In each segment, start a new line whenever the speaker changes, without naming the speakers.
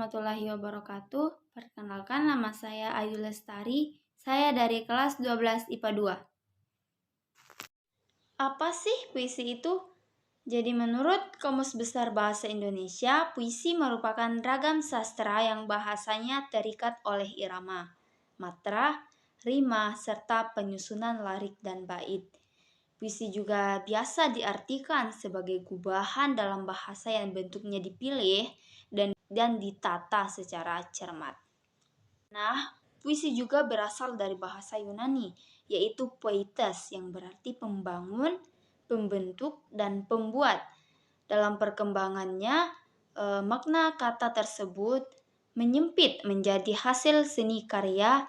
warahmatullahi wabarakatuh. Perkenalkan, nama saya Ayu Lestari. Saya dari kelas 12 IPA 2. Apa sih puisi itu? Jadi menurut Kamus Besar Bahasa Indonesia, puisi merupakan ragam sastra yang bahasanya terikat oleh irama, matra, rima, serta penyusunan lirik dan bait. Puisi juga biasa diartikan sebagai gubahan dalam bahasa yang bentuknya dipilih dan ditata secara cermat. Nah, puisi juga berasal dari bahasa Yunani, yaitu poietes yang berarti pembangun, pembentuk, dan pembuat. Dalam perkembangannya, makna kata tersebut menyempit menjadi hasil seni karya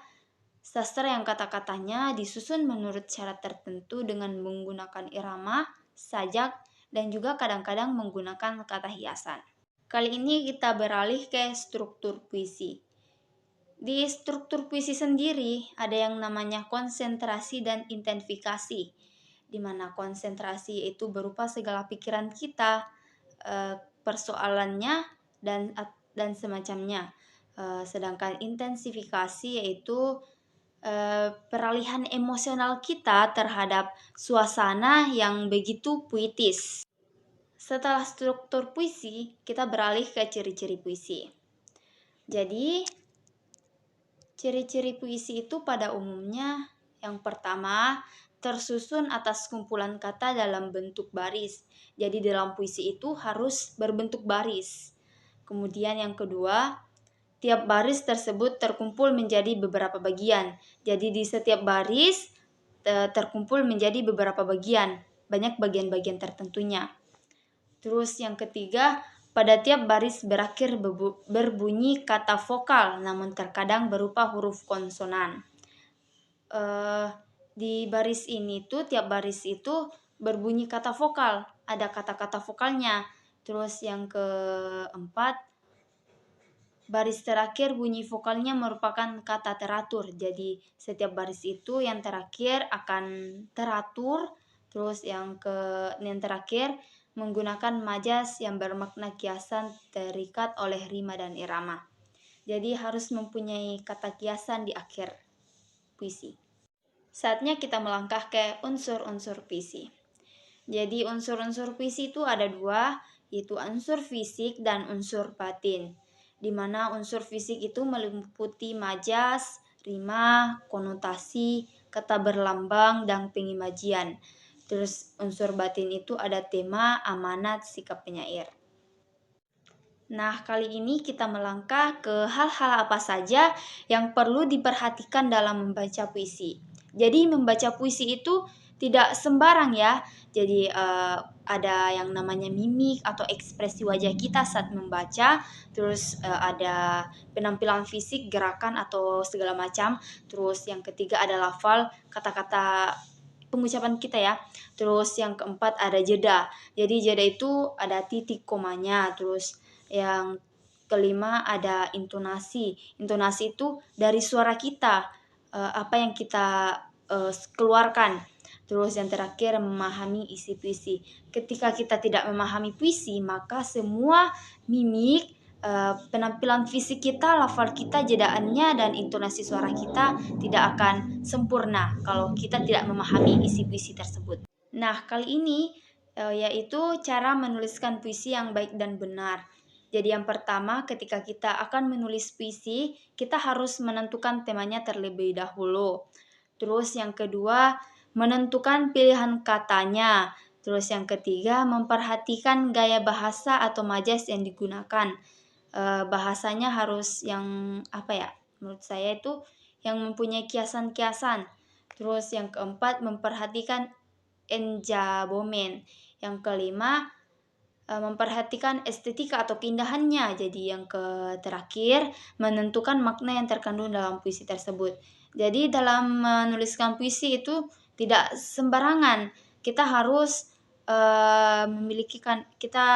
sastra yang kata-katanya disusun menurut syarat tertentu dengan menggunakan irama, sajak, dan juga kadang-kadang menggunakan kata hiasan. Kali ini kita beralih ke struktur puisi. Di struktur puisi sendiri ada yang namanya konsentrasi dan intensifikasi, di mana konsentrasi itu berupa segala pikiran kita, persoalannya dan semacamnya. Sedangkan intensifikasi yaitu peralihan emosional kita terhadap suasana yang begitu puitis. Setelah struktur puisi, kita beralih ke ciri-ciri puisi. Jadi, ciri-ciri puisi itu pada umumnya yang pertama, tersusun atas kumpulan kata dalam bentuk baris. Jadi dalam puisi itu harus berbentuk baris. Kemudian yang kedua, tiap baris tersebut terkumpul menjadi beberapa bagian. Jadi di setiap baris terkumpul menjadi beberapa bagian, banyak bagian-bagian tertentunya. Terus yang ketiga, pada tiap baris berakhir berbunyi kata vokal, namun terkadang berupa huruf konsonan. Di baris ini tuh, tiap baris itu berbunyi kata vokal, ada kata-kata vokalnya. Terus yang keempat, baris terakhir bunyi vokalnya merupakan kata teratur. Jadi setiap baris itu yang terakhir akan teratur. Terus yang terakhir menggunakan majas yang bermakna kiasan terikat oleh rima dan irama. Jadi harus mempunyai kata kiasan di akhir puisi. Saatnya kita melangkah ke unsur-unsur puisi. Jadi unsur-unsur puisi itu ada dua, yaitu unsur fisik dan unsur batin. Di mana unsur fisik itu meliputi majas, rima, konotasi, kata berlambang, dan pengimajian. Terus unsur batin itu ada tema, amanat, sikap penyair. Nah, kali ini kita melangkah ke hal-hal apa saja yang perlu diperhatikan dalam membaca puisi. Jadi membaca puisi itu tidak sembarang ya. Jadi ada yang namanya mimik atau ekspresi wajah kita saat membaca. Terus ada penampilan fisik, gerakan atau segala macam. Terus yang ketiga ada lafal, kata-kata pengucapan kita ya. Terus yang keempat ada jeda. Jadi jeda itu ada titik komanya. Terus yang kelima ada intonasi. Intonasi itu dari suara kita, apa yang kita keluarkan. Terus yang terakhir memahami isi puisi. Ketika kita tidak memahami puisi, maka semua mimik, penampilan fisik kita, lafal kita, jedaannya, dan intonasi suara kita tidak akan sempurna kalau kita tidak memahami isi puisi tersebut. Nah, kali ini yaitu cara menuliskan puisi yang baik dan benar. Jadi yang pertama, ketika kita akan menulis puisi, kita harus menentukan temanya terlebih dahulu. Terus yang kedua, menentukan pilihan katanya. Terus yang ketiga, memperhatikan gaya bahasa atau majas yang digunakan. Bahasanya harus yang menurut saya itu yang mempunyai kiasan-kiasan. Terus yang keempat, memperhatikan enjabomen. Yang kelima, memperhatikan estetika atau keindahannya. Jadi yang terakhir, menentukan makna yang terkandung dalam puisi tersebut. Jadi dalam menuliskan puisi itu tidak sembarangan. Kita harus kita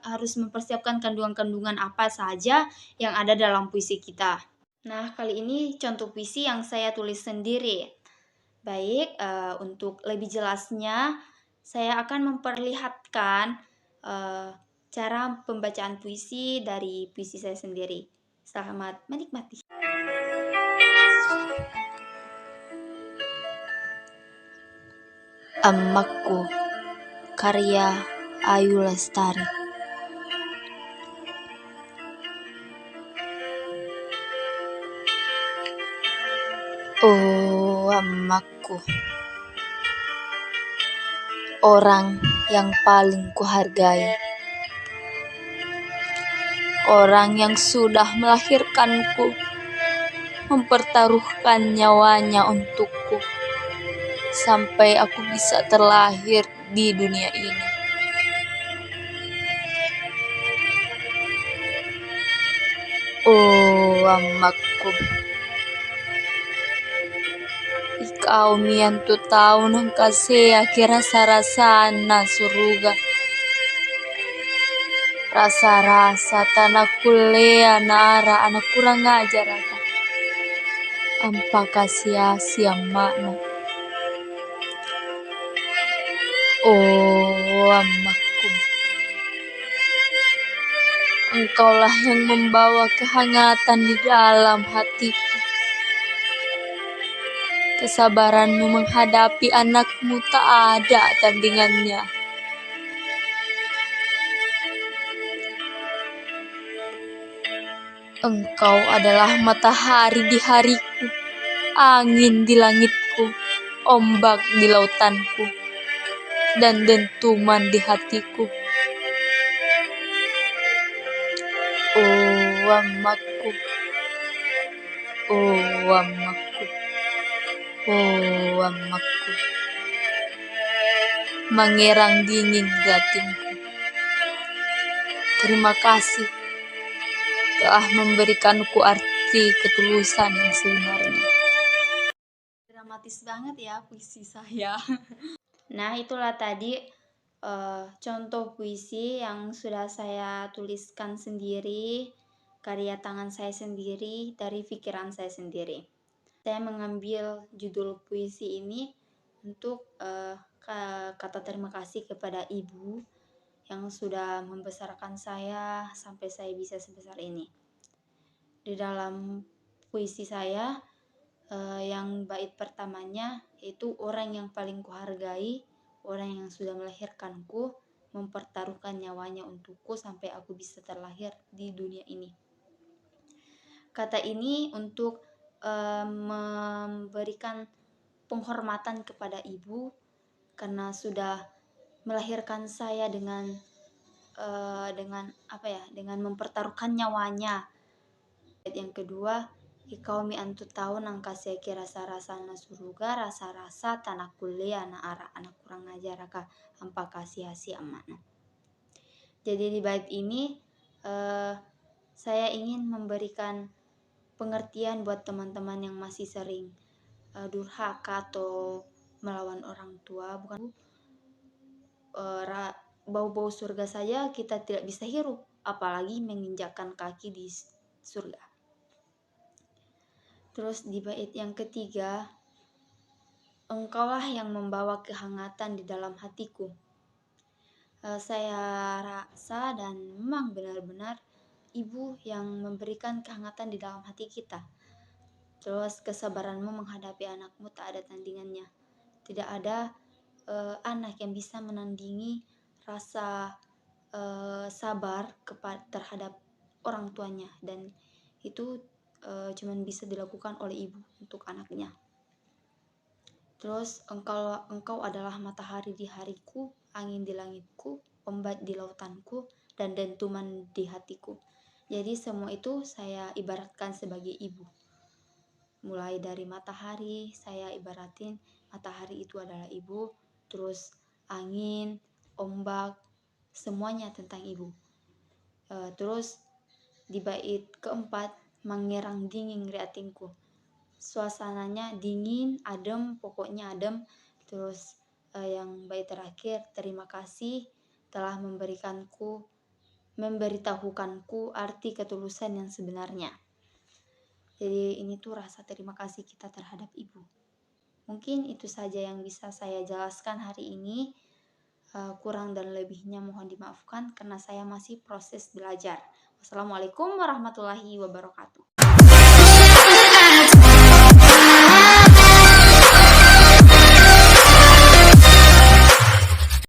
harus mempersiapkan kandungan-kandungan apa saja yang ada dalam puisi kita. Nah, kali ini contoh puisi yang saya tulis sendiri. Baik, untuk lebih jelasnya saya akan memperlihatkan cara pembacaan puisi dari puisi saya sendiri. Selamat menikmati. Emakku, karya Ayu Lestari. Oh, emakku, orang yang paling kuhargai, orang yang sudah melahirkanku, mempertaruhkan nyawanya untukku, sampai aku bisa terlahir di dunia ini. Oh, emakku, ikau miantu tahu nang kasea kira sarasana suruga. Rasa-rasa tanah kulea nara anak kurang ajar apa. Ampa sia-sia makna. Oh, emakku, engkaulah yang membawa kehangatan di dalam hatiku. Kesabaranmu menghadapi anakmu tak ada tandingannya. Engkau adalah matahari di hariku, angin di langitku, ombak di lautanku, dan dentuman di hatiku. Oh, emakku, oh, emakku, oh, emakku, mengerang dingin batinku. Terima kasih telah memberikanku arti ketulusan yang sebenarnya. Dramatis banget ya puisi saya. Nah, itulah tadi contoh puisi yang sudah saya tuliskan sendiri, karya tangan saya sendiri, dari pikiran saya sendiri. Saya mengambil judul puisi ini untuk kata terima kasih kepada ibu yang sudah membesarkan saya sampai saya bisa sebesar ini. Di dalam puisi saya, yang bait pertamanya yaitu orang yang paling kuhargai, orang yang sudah melahirkanku, mempertaruhkan nyawanya untukku sampai aku bisa terlahir di dunia ini. Kata ini untuk memberikan penghormatan kepada ibu karena sudah melahirkan saya dengan mempertaruhkan nyawanya. Yang kedua, ikau mi antu tahu nang kasih kira rasa na suruga, rasa-rasa tanah kuliah na ara anak kurang ajar ka hampa kasih amanah. Jadi di bait ini saya ingin memberikan pengertian buat teman-teman yang masih sering durhaka atau melawan orang tua. Bukan bau-bau surga saja kita tidak bisa hirup, apalagi menginjakkan kaki di surga. Terus di bait yang ketiga, engkaulah yang membawa kehangatan di dalam hatiku. Saya rasa dan memang benar-benar ibu yang memberikan kehangatan di dalam hati kita. Terus kesabaranmu menghadapi anakmu tak ada tandingannya. Tidak ada anak yang bisa menandingi rasa sabar terhadap orang tuanya, dan itu cuman bisa dilakukan oleh ibu untuk anaknya. Terus engkau adalah matahari di hariku, angin di langitku, ombak di lautanku, dan dentuman di hatiku. Jadi semua itu saya ibaratkan sebagai ibu. Mulai dari matahari, saya ibaratin matahari itu adalah ibu, terus angin, ombak, semuanya tentang ibu. Terus di bait keempat, mengerang dingin reatingku. Suasananya dingin, adem, pokoknya adem. Terus yang bait terakhir, terima kasih telah memberitahukanku arti ketulusan yang sebenarnya. Jadi ini tuh rasa terima kasih kita terhadap ibu. Mungkin itu saja yang bisa saya jelaskan hari ini. Kurang dan lebihnya mohon dimaafkan karena saya masih proses belajar. Wassalamualaikum warahmatullahi wabarakatuh.